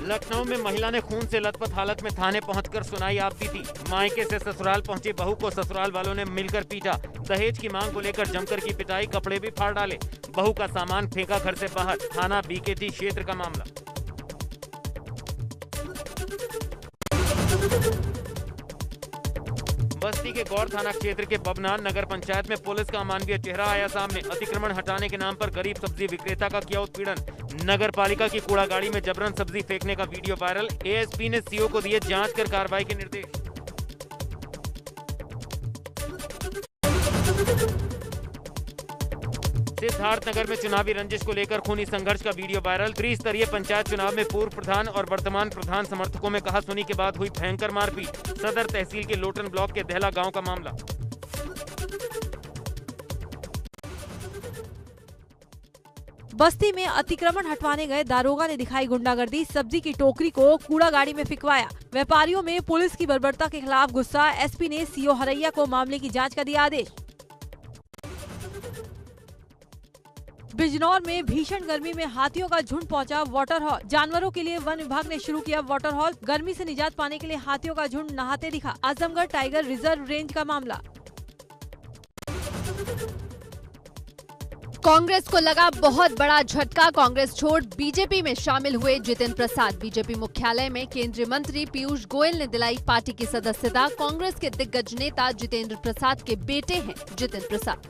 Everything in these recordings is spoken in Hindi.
लखनऊ में महिला ने खून से लथपथ हालत में थाने पहुंचकर सुनाई आपबीती। मायके से ससुराल पहुंची बहू को ससुराल वालों ने मिलकर पीटा। दहेज की मांग को लेकर जमकर की पिटाई, कपड़े भी फाड़ डाले। बहू का सामान फेंका घर से बाहर। थाना बीकेटी क्षेत्र का मामला। बस्ती के गौर थाना क्षेत्र के बबनान नगर पंचायत में पुलिस का अमानवीय चेहरा आया सामने। अतिक्रमण हटाने के नाम पर गरीब सब्जी विक्रेता का किया उत्पीड़न। नगर पालिका की कूड़ा गाड़ी में जबरन सब्जी फेंकने का वीडियो वायरल। एएसपी ने सीओ को दिए जांच कर कार्रवाई के निर्देश। सिद्धार्थनगर में चुनावी रंजिश को लेकर खूनी संघर्ष का वीडियो वायरल। त्रिस्तरीय पंचायत चुनाव में पूर्व प्रधान और वर्तमान प्रधान समर्थकों में कहासुनी के बाद हुई भयंकर मारपीट। सदर तहसील के लोटन ब्लॉक के दहला गांव का मामला। बस्ती में अतिक्रमण हटवाने गए दारोगा ने दिखाई गुंडागर्दी। सब्जी की टोकरी को कूड़ा गाड़ी में फिकवाया। व्यापारियों में पुलिस की बर्बरता के खिलाफ गुस्सा। एसपी ने सीओ हरैया को मामले की जांच का दिया आदेश। बिजनौर में भीषण गर्मी में हाथियों का झुंड पहुंचा वाटर हॉल। जानवरों के लिए वन विभाग ने शुरू किया वाटर हॉल। गर्मी से निजात पाने के लिए हाथियों का झुंड नहाते दिखा। आजमगढ़ टाइगर रिजर्व रेंज का मामला। कांग्रेस को लगा बहुत बड़ा झटका। कांग्रेस छोड़ बीजेपी में शामिल हुए जितिन प्रसाद। बीजेपी मुख्यालय में केंद्रीय मंत्री पीयूष गोयल ने दिलाई पार्टी की सदस्यता। कांग्रेस के दिग्गज नेता जितेंद्र प्रसाद के बेटे हैं जितिन प्रसाद।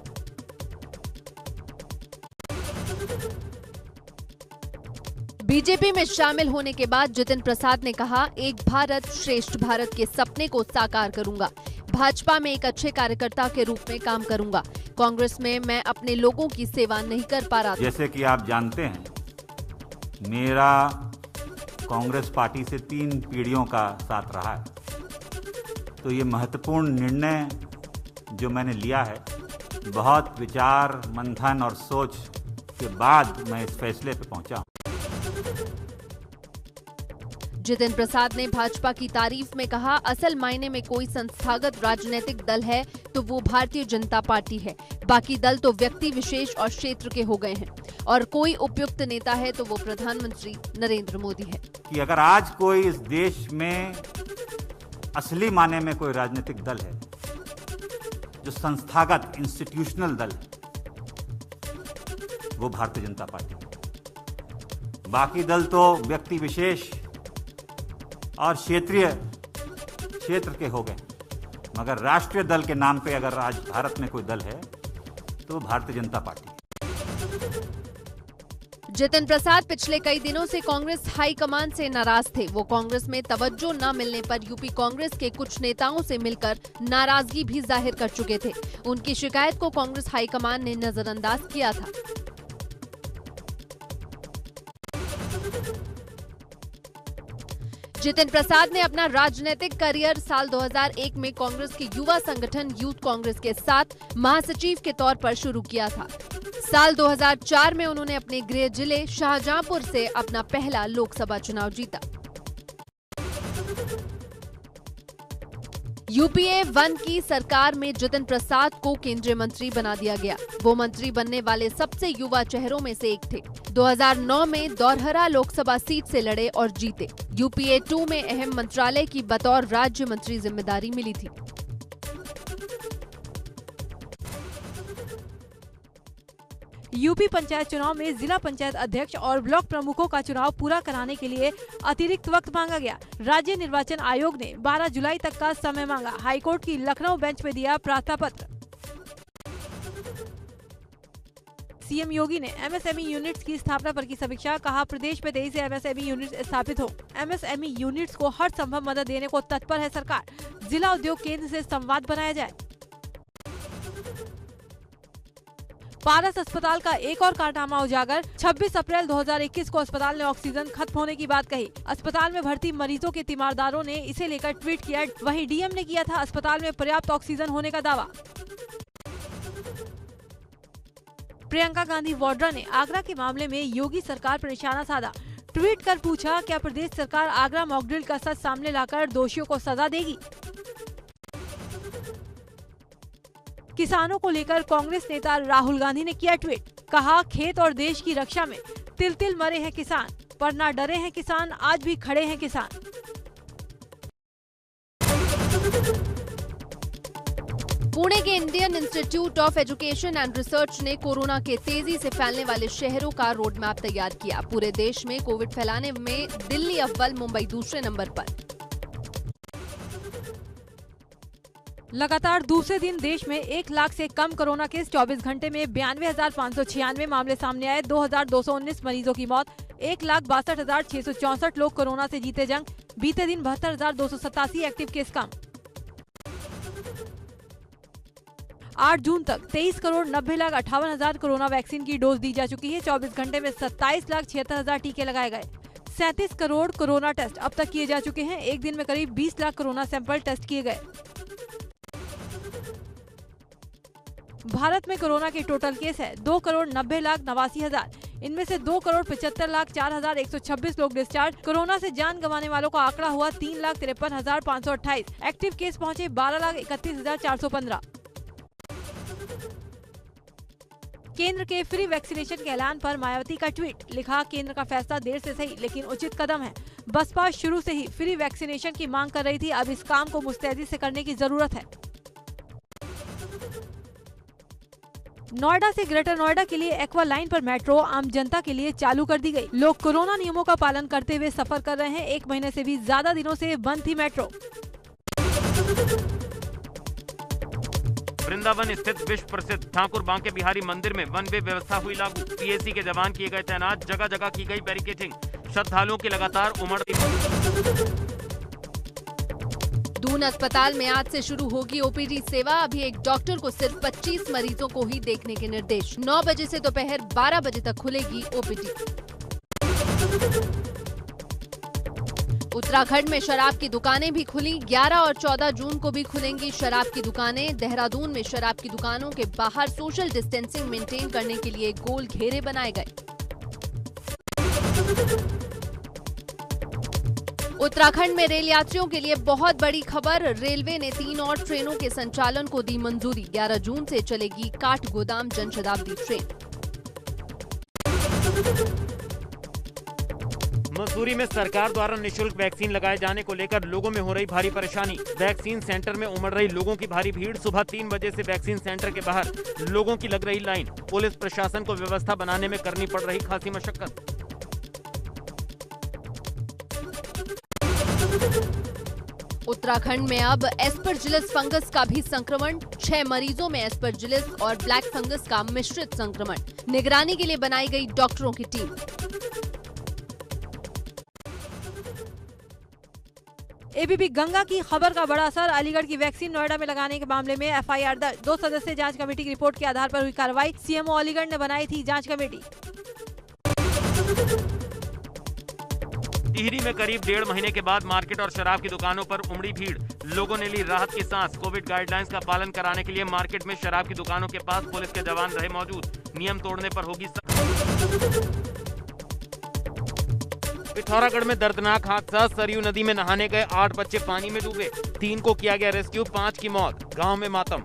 बीजेपी में शामिल होने के बाद जितिन प्रसाद ने कहा, एक भारत श्रेष्ठ भारत के सपने को साकार करूंगा। भाजपा में एक अच्छे कार्यकर्ता के रूप में काम करूंगा। कांग्रेस में मैं अपने लोगों की सेवा नहीं कर पा रहा था। जैसे कि आप जानते हैं, मेरा कांग्रेस पार्टी से 3 पीढ़ियों का साथ रहा है। तो ये महत्वपूर्ण निर्णय जो मैंने लिया है, बहुत विचार मंथन और सोच के बाद मैं इस फैसले पे पहुंचा हूं। जितिन प्रसाद ने भाजपा की तारीफ में कहा, असल मायने में कोई संस्थागत राजनीतिक दल है तो वो भारतीय जनता पार्टी है। बाकी दल तो व्यक्ति विशेष और क्षेत्र के हो गए हैं, और कोई उपयुक्त नेता है तो वो प्रधानमंत्री नरेंद्र मोदी है। कि अगर आज कोई इस देश में असली मायने में कोई राजनीतिक दल है जो संस्थागत इंस्टीट्यूशनल दल है, वो भारतीय जनता पार्टी है। बाकी दल तो व्यक्ति विशेष और क्षेत्र के हो गए, मगर राष्ट्रीय दल के नाम पे अगर आज भारत में कोई दल है तो वो भारतीय जनता पार्टी है। जितिन प्रसाद पिछले कई दिनों से कांग्रेस हाईकमान से नाराज थे। वो कांग्रेस में तवज्जो न मिलने पर यूपी कांग्रेस के कुछ नेताओं से मिलकर नाराजगी भी जाहिर कर चुके थे। उनकी शिकायत को कांग्रेस हाईकमान ने नजरअंदाज किया था। जितिन प्रसाद ने अपना राजनीतिक करियर साल 2001 में कांग्रेस के युवा संगठन यूथ कांग्रेस के साथ महासचिव के तौर पर शुरू किया था। साल 2004 में उन्होंने अपने गृह जिले शाहजहांपुर से अपना पहला लोकसभा चुनाव जीता। यूपीए 1 की सरकार में जितिन प्रसाद को केंद्रीय मंत्री बना दिया गया। वो मंत्री बनने वाले सबसे युवा चेहरों में से एक थे। 2009 में दौरहरा लोकसभा सीट से लड़े और जीते। यूपीए 2 में अहम मंत्रालय की बतौर राज्य मंत्री जिम्मेदारी मिली थी। यूपी पंचायत चुनाव में जिला पंचायत अध्यक्ष और ब्लॉक प्रमुखों का चुनाव पूरा कराने के लिए अतिरिक्त वक्त मांगा गया। राज्य निर्वाचन आयोग ने 12 जुलाई तक का समय मांगा। हाईकोर्ट की लखनऊ बेंच में दिया प्रार्थना पत्र। सीएम योगी ने एमएसएमई यूनिट्स की स्थापना पर की समीक्षा। कहा, प्रदेश में 23 एमएसएमई यूनिट्स स्थापित हो। एमएसएमई यूनिट्स को हर संभव मदद देने को तत्पर है सरकार। जिला उद्योग केंद्र से संवाद बनाया जाए। पारस अस्पताल का एक और कारनामा उजागर। 26 अप्रैल 2021 को अस्पताल ने ऑक्सीजन खत्म होने की बात कही। अस्पताल में भर्ती मरीजों के तीमारदारों ने इसे लेकर ट्वीट किया। वहीं डीएम ने किया था अस्पताल में पर्याप्त ऑक्सीजन होने का दावा। प्रियंका गांधी वाड्रा ने आगरा के मामले में योगी सरकार पर निशाना साधा। ट्वीट कर पूछा, क्या प्रदेश सरकार आगरा मॉकड्रिल का सच सामने लाकर दोषियों को सजा देगी? किसानों को लेकर कांग्रेस नेता राहुल गांधी ने किया ट्वीट। कहा, खेत और देश की रक्षा में तिल तिल मरे हैं किसान, पर ना डरे हैं किसान, आज भी खड़े हैं किसान। पुणे के Indian institute of education and research ने कोरोना के तेजी से फैलने वाले शहरों का रोड मैप तैयार किया। पूरे देश में कोविड फैलाने में दिल्ली अव्वल, मुंबई दूसरे नंबर पर। लगातार दूसरे दिन देश में 1 लाख से कम कोरोना केस। 24 घंटे में 92,596 मामले सामने आए। 2,219 मरीजों की मौत। 1,62,664 लोग कोरोना से जीते जंग। बीते दिन 72,287 एक्टिव केस कम। 8 जून तक 23,90,58,000 कोरोना वैक्सीन की डोज दी जा चुकी है। 24 घंटे में 27,76,000 टीके लगाए गए। 37 करोड़ कोरोना टेस्ट अब तक किए जा चुके हैं। एक दिन में करीब 20 लाख कोरोना सैंपल टेस्ट किए गए। भारत में कोरोना के टोटल केस है 2,90,89,000। इनमें से 2,75,04,126 लोग डिस्चार्ज। कोरोना से जान गंवाने वालों का आंकड़ा हुआ 3,53,528। एक्टिव केस पहुंचे 12,31,415। केंद्र के फ्री वैक्सीनेशन के ऐलान पर मायावती का ट्वीट। लिखा, केंद्र का फैसला देर से सही लेकिन उचित कदम है। बसपा शुरू से ही फ्री वैक्सीनेशन की मांग कर रही थी, अब इस काम को मुस्तैदी से करने की जरूरत है। नोएडा से ग्रेटर नोएडा के लिए एक्वा लाइन पर मेट्रो आम जनता के लिए चालू कर दी गई। लोग कोरोना नियमों का पालन करते हुए सफर कर रहे हैं। 1 महीने से भी ज्यादा दिनों से बंद थी मेट्रो। वृंदावन स्थित विश्व प्रसिद्ध ठाकुर बांके बिहारी मंदिर में वन वे व्यवस्था हुई लागू। पीएसी के जवान किए गए तैनात। जगह जगह की गई बैरिकेडिंग। श्रद्धालुओं की लगातार उमड़। दून अस्पताल में आज से शुरू होगी ओपीडी सेवा। अभी एक डॉक्टर को सिर्फ 25 मरीजों को ही देखने के निर्देश। 9 बजे से दोपहर 12 बजे तक खुलेगी ओपीडी। उत्तराखंड में शराब की दुकानें भी खुली। 11 और 14 जून को भी खुलेंगी शराब की दुकानें। देहरादून में शराब की दुकानों के बाहर सोशल डिस्टेंसिंग मेंटेन करने के लिए गोल घेरे बनाए गए। उत्तराखंड में रेल यात्रियों के लिए बहुत बड़ी खबर। रेलवे ने 3 और ट्रेनों के संचालन को दी मंजूरी। 11 जून से चलेगी काठगोदाम जनशताब्दी ट्रेन। मसूरी में सरकार द्वारा निशुल्क वैक्सीन लगाए जाने को लेकर लोगों में हो रही भारी परेशानी। वैक्सीन सेंटर में उमड़ रही लोगों की भारी भीड़। सुबह 3 बजे से वैक्सीन सेंटर के बाहर लोगों की लग रही लाइन। पुलिस प्रशासन को व्यवस्था बनाने में करनी पड़ रही खासी मशक्कत। उत्तराखंड में अब एस्परजिलस फंगस का भी संक्रमण। 6 मरीजों में एस्परजिलस और ब्लैक फंगस का मिश्रित संक्रमण। निगरानी के लिए बनाई गई डॉक्टरों की टीम। एबीपी गंगा की खबर का बड़ा असर। अलीगढ़ की वैक्सीन नोएडा में लगाने के मामले में एफआईआर दर्ज। 2 सदस्यीय जांच कमेटी की रिपोर्ट के आधार पर हुई कार्रवाई। सीएमओ अलीगढ़ ने बनाई थी जांच कमेटी। टिहरी में करीब 1.5 महीने के बाद मार्केट और शराब की दुकानों पर उमड़ी भीड़। लोगों ने ली राहत की सांस। कोविड गाइडलाइंस का पालन कराने के लिए मार्केट में शराब की दुकानों के पास पुलिस के जवान रहे मौजूद। नियम तोड़ने पर होगी पिथौरागढ़ में दर्दनाक हादसा। सरयू नदी में नहाने गए 8 बच्चे पानी में डूबे। 3 को किया गया रेस्क्यू, 5 की मौत। गांव में मातम।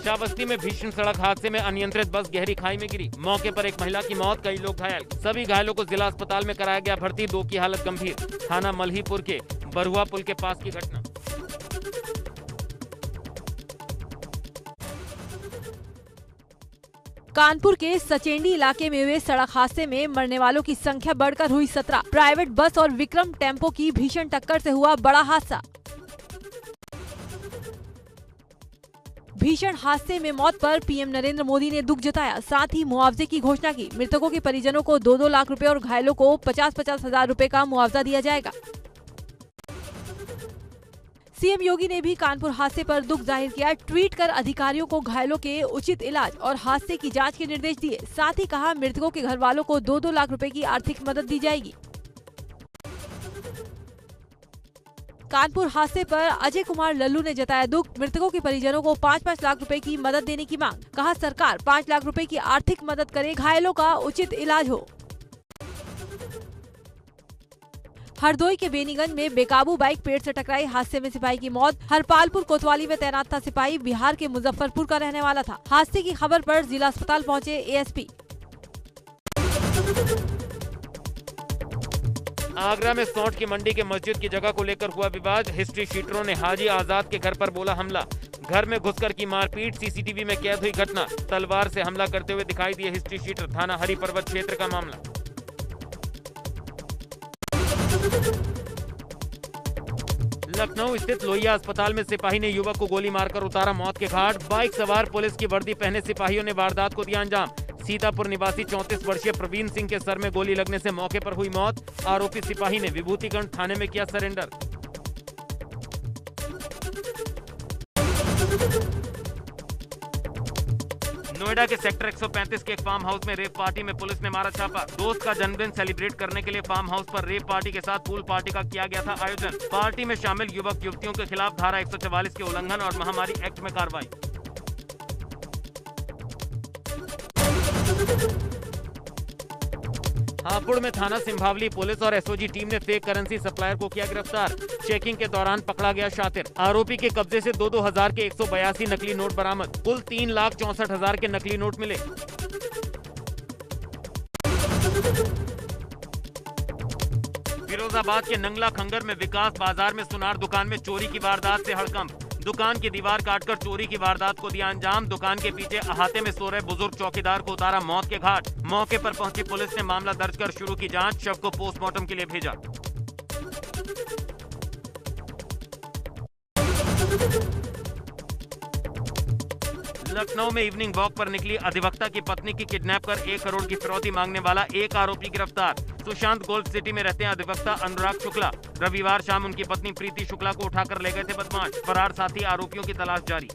शाबस्ती में भीषण सड़क हादसे में अनियंत्रित बस गहरी खाई में गिरी। मौके पर एक महिला की मौत, कई लोग घायल। सभी घायलों को जिला अस्पताल में कराया गया भर्ती। 2 की हालत गंभीर। थाना मल्हीपुर के बरुआ पुल के पास की घटना। कानपुर के सचेंडी इलाके में हुए सड़क हादसे में मरने वालों की संख्या बढ़कर हुई 17। प्राइवेट बस और विक्रम टेम्पो की भीषण टक्कर से हुआ बड़ा हादसा। भीषण हादसे में मौत पर पीएम नरेंद्र मोदी ने दुख जताया, साथ ही मुआवजे की घोषणा की। मृतकों के परिजनों को 2-2 लाख रुपए और घायलों को 50-50 हजार रुपए का मुआवजा दिया जाएगा। सीएम योगी ने भी कानपुर हादसे पर दुख जाहिर किया। ट्वीट कर अधिकारियों को घायलों के उचित इलाज और हादसे की जांच के निर्देश दिए। साथ ही कहा, मृतकों के घर वालों को 2-2 लाख रुपए की आर्थिक मदद दी जाएगी। कानपुर हादसे पर अजय कुमार लल्लू ने जताया दुख। मृतकों के परिजनों को 5-5 लाख रुपए की मदद देने की मांग। कहा, सरकार 5 लाख रुपए की आर्थिक मदद करे, घायलों का उचित इलाज हो। हरदोई के बेनीगंज में बेकाबू बाइक पेड़ से टकराई, हादसे में सिपाही की मौत। हरपालपुर कोतवाली में तैनात था सिपाही, बिहार के मुजफ्फरपुर का रहने वाला था। हादसे की खबर पर जिला अस्पताल पहुंचे एएसपी। आगरा में सौंठ की मंडी के मस्जिद की जगह को लेकर हुआ विवाद। हिस्ट्री शीटरों ने हाजी आजाद के घर पर बोला हमला, घर में घुसकर की मारपीट, सीसीटीवी में कैद हुई घटना। तलवार से हमला करते हुए दिखाई दिए हिस्ट्री शीटर, थाना हरि पर्वत क्षेत्र का मामला। लखनऊ स्थित लोहिया अस्पताल में सिपाही ने युवक को गोली मारकर उतारा मौत के घाट। बाइक सवार पुलिस की वर्दी पहने सिपाहियों ने वारदात को दिया अंजाम। सीतापुर निवासी 34 वर्षीय प्रवीण सिंह के सर में गोली लगने से मौके पर हुई मौत। आरोपी सिपाही ने विभूतिगंज थाने में किया सरेंडर। नोएडा के सेक्टर 135 के एक फार्म हाउस में रेप पार्टी में पुलिस ने मारा छापा। दोस्त का जन्मदिन सेलिब्रेट करने के लिए फार्म हाउस पर रेप पार्टी के साथ पूल पार्टी का किया गया था आयोजन। पार्टी में शामिल युवक युवतियों के खिलाफ धारा 144 के उल्लंघन और महामारी एक्ट में कार्रवाई। हापुड़ में थाना सिंभावली पुलिस और एसओजी टीम ने फेक करेंसी सप्लायर को किया गिरफ्तार। चेकिंग के दौरान पकड़ा गया शातिर। आरोपी के कब्जे से 2-2 हजार के 182 नकली नोट बरामद। कुल 3,64,000 के नकली नोट मिले। फिरोजाबाद के नंगला खंगर में विकास बाजार में सुनार दुकान में चोरी की वारदात से हड़कंप। दुकान की दीवार काटकर चोरी की वारदात को दिया अंजाम। दुकान के पीछे अहाते में सो रहे बुजुर्ग चौकीदार को उतारा मौत के घाट। मौके पर पहुंची पुलिस ने मामला दर्ज कर शुरू की जांच। शव को पोस्टमार्टम के लिए भेजा। लखनऊ में इवनिंग वॉक पर निकली अधिवक्ता की पत्नी की किडनैप कर 1 करोड़ की फिरौती मांगने वाला एक आरोपी गिरफ्तार। सुशांत गोल्ड सिटी में रहते हैं अधिवक्ता अनुराग शुक्ला। रविवार शाम उनकी पत्नी प्रीति शुक्ला को उठाकर ले गए थे बदमाश। फरार साथी आरोपियों की तलाश जारी।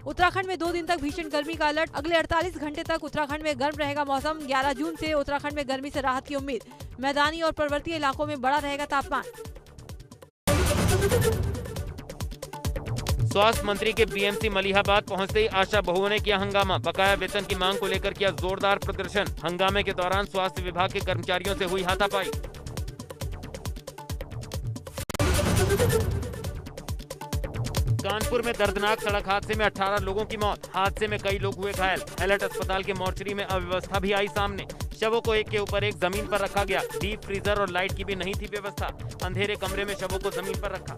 उत्तराखंड में 2 दिन तक भीषण गर्मी का अलर्ट। अगले 48 घंटे तक उत्तराखंड में गर्म रहेगा मौसम। 11 जून से उत्तराखंड में गर्मी से राहत की उम्मीद। मैदानी और पर्वतीय इलाकों में बढ़ा रहेगा तापमान। स्वास्थ्य मंत्री के बीएमसी मलिहाबाद पहुंचते ही आशा बहुओं ने किया हंगामा। बकाया वेतन की मांग को लेकर किया जोरदार प्रदर्शन। हंगामे के दौरान स्वास्थ्य विभाग के कर्मचारियों से हुई हाथापाई। कानपुर में दर्दनाक सड़क हादसे में 18 लोगों की मौत। हादसे में कई लोग हुए घायल। हैलट अस्पताल के मोर्चरी में अव्यवस्था भी आई सामने। शवों को एक के ऊपर एक जमीन पर रखा गया। डीप फ्रीजर और लाइट की भी नहीं थी व्यवस्था। अंधेरे कमरे में शवों को जमीन पर रखा।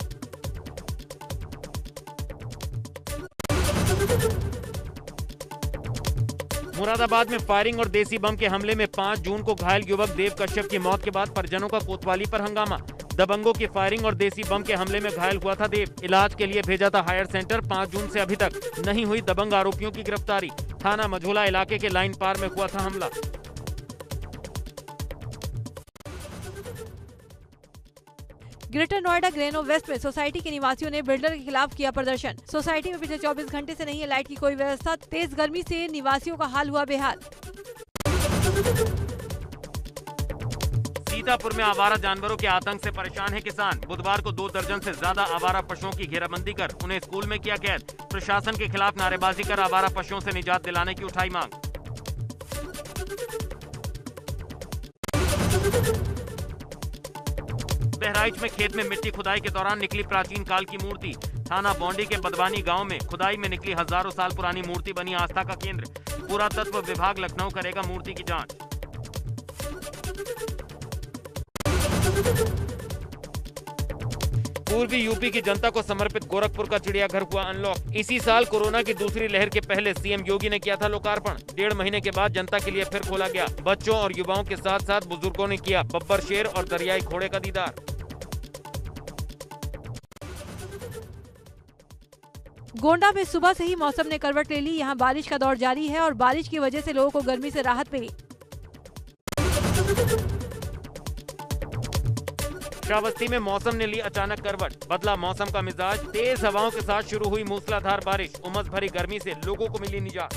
मुरादाबाद में फायरिंग और देसी बम के हमले में 5 जून को घायल युवक देव कश्यप की मौत के बाद परिजनों का कोतवाली पर हंगामा। दबंगों की फायरिंग और देसी बम के हमले में घायल हुआ था देव। इलाज के लिए भेजा था हायर सेंटर। 5 जून से अभी तक नहीं हुई दबंग आरोपियों की गिरफ्तारी। थाना मझोला इलाके के लाइन पार में हुआ था हमला। ग्रेटर नोएडा ग्रेनो वेस्ट में सोसाइटी के निवासियों ने बिल्डर के खिलाफ किया प्रदर्शन। सोसाइटी में पिछले 24 घंटे से नहीं है लाइट की कोई व्यवस्था। तेज गर्मी से निवासियों का हाल हुआ बेहाल। सीतापुर में आवारा जानवरों के आतंक से परेशान है किसान। बुधवार को 2 दर्जन से ज्यादा आवारा पशुओं की घेराबंदी कर उन्हें स्कूल में किया कैद। प्रशासन के खिलाफ नारेबाजी कर आवारा पशुओं से निजात दिलाने की उठाई मांग। बहराइच में खेत में मिट्टी खुदाई के दौरान निकली प्राचीन काल की मूर्ति। थाना बौंडी के बदवानी गांव में खुदाई में निकली हजारों साल पुरानी मूर्ति बनी आस्था का केंद्र। पुरातत्व विभाग लखनऊ करेगा मूर्ति की जांच। पूर्वी यूपी की जनता को समर्पित गोरखपुर का चिड़ियाघर हुआ अनलॉक। इसी साल कोरोना की दूसरी लहर के पहले सीएम योगी ने किया था लोकार्पण। 1.5 महीने के बाद जनता के लिए फिर खोला गया। बच्चों और युवाओं के साथ साथ बुजुर्गों ने किया बब्बर शेर और दरियाई घोड़े का दीदार। गोंडा में सुबह से ही मौसम ने करवट ले ली। यहाँ बारिश का दौर जारी है और बारिश की वजह से लोगों को गर्मी से राहत मिली। श्रावस्ती में मौसम ने ली अचानक करवट। बदला मौसम का मिजाज। तेज हवाओं के साथ शुरू हुई मूसलाधार बारिश। उमस भरी गर्मी से लोगों को मिली निजात।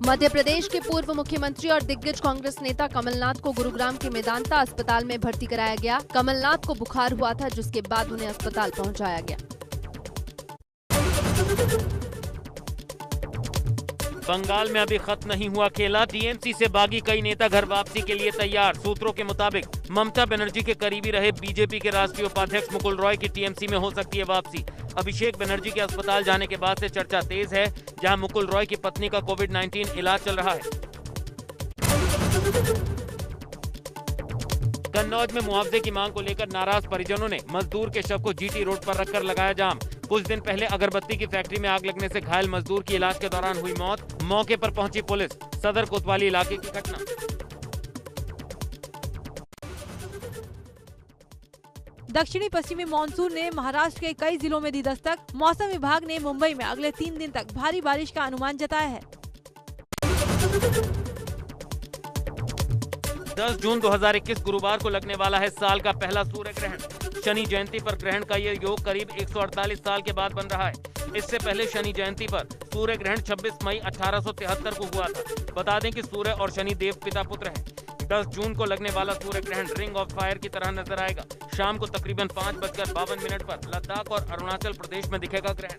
मध्य प्रदेश के पूर्व मुख्यमंत्री और दिग्गज कांग्रेस नेता कमलनाथ को गुरुग्राम के मेदांता अस्पताल में भर्ती कराया गया। कमलनाथ को बुखार हुआ था, जिसके बाद उन्हें अस्पताल पहुंचाया गया। बंगाल में अभी खत्म नहीं हुआ खेला, टीएमसी से बागी कई नेता घर वापसी के लिए तैयार। सूत्रों के मुताबिक ममता बनर्जी के करीबी रहे बीजेपी के राष्ट्रीय उपाध्यक्ष मुकुल रॉय की टीएमसी में हो सकती है वापसी। अभिषेक बनर्जी के अस्पताल जाने के बाद से चर्चा तेज है, जहां मुकुल रॉय की पत्नी का कोविड-19 इलाज चल रहा है। कन्नौज में मुआवजे की मांग को लेकर नाराज परिजनों ने मजदूर के शव को जीटी रोड पर रखकर लगाया जाम। कुछ दिन पहले अगरबत्ती की फैक्ट्री में आग लगने से घायल मजदूर की इलाज के दौरान हुई मौत। मौके पर पहुंची पुलिस। सदर कोतवाली इलाके की घटना। दक्षिणी पश्चिमी मानसून ने महाराष्ट्र के कई जिलों में दी दस्तक। मौसम विभाग ने मुंबई में अगले 3 दिन तक भारी बारिश का अनुमान जताया है। 10 जून 2021 गुरुवार को लगने वाला है साल का पहला सूर्य ग्रहण। शनि जयंती पर ग्रहण का ये योग करीब 148 साल के बाद बन रहा है। इससे पहले शनि जयंती पर सूर्य ग्रहण 26 मई 1873 को हुआ था। बता दें कि सूर्य और शनि देव पिता पुत्र हैं। 10 जून को लगने वाला सूर्य ग्रहण रिंग ऑफ फायर की तरह नजर आएगा। शाम को तकरीबन 5:52 पर लद्दाख और अरुणाचल प्रदेश में दिखेगा ग्रहण।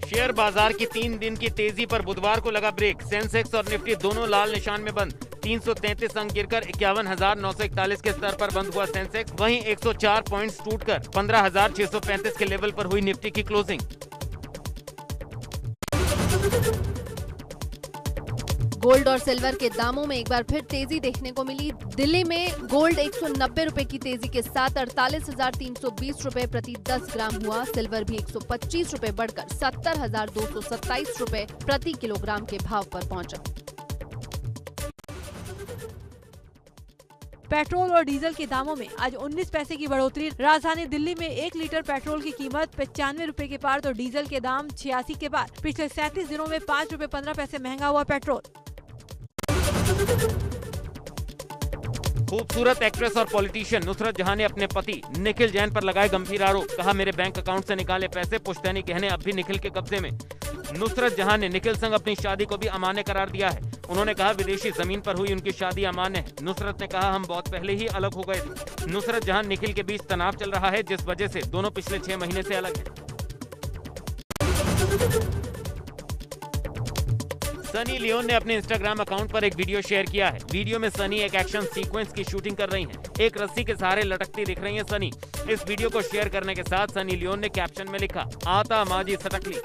शेयर बाजार की 3 दिन की तेजी पर बुधवार को लगा ब्रेक। सेंसेक्स और निफ्टी दोनों लाल निशान में बंद। 333 अंक गिरकर 51,941 के स्तर पर बंद हुआ सेंसेक्स। वहीं 104 पॉइंट्स टूटकर 15,635 के लेवल पर हुई निफ्टी की क्लोजिंग। गोल्ड और सिल्वर के दामों में एक बार फिर तेजी देखने को मिली। दिल्ली में गोल्ड 190 रुपए की तेजी के साथ 48,320 रुपए प्रति 10 ग्राम हुआ। सिल्वर भी 125 रुपए बढ़कर 70,227 रुपए प्रति किलोग्राम के भाव पर पहुंचा। पेट्रोल और डीजल के दामों में आज 19 पैसे की बढ़ोतरी। राजधानी दिल्ली में 1 लीटर पेट्रोल की कीमत 95 रुपए के पार तो डीजल के दाम 86 के पार। पिछले 37 दिनों में 5 रुपए 15 पैसे महंगा हुआ पेट्रोल। खूबसूरत एक्ट्रेस और पॉलिटिशियन नुसरत जहां ने अपने पति निखिल जैन पर लगाए गंभीर आरोप। कहा, मेरे बैंक अकाउंट से निकाले पैसे पुश्तैनी गहने अब भी निखिल के कब्जे में। नुसरत जहां ने निखिल संग अपनी शादी को भी अमान्य करार दिया है। उन्होंने कहा, विदेशी जमीन पर हुई उनकी शादी अमान्य है। नुसरत ने कहा, हम बहुत पहले ही अलग हो गए थे। नुसरत जहां निखिल के बीच तनाव चल रहा है, जिस वजह से दोनों पिछले 6 महीने से अलग हैं। सनी लियोन ने अपने इंस्टाग्राम अकाउंट पर एक वीडियो शेयर किया है। वीडियो में सनी एक एक्शन सीक्वेंस की शूटिंग कर रही हैं। एक रस्सी के सहारे लटकती दिख रही हैं सनी। इस वीडियो को शेयर करने के साथ सनी लियोन ने कैप्शन में लिखा, आता माजी सटकली।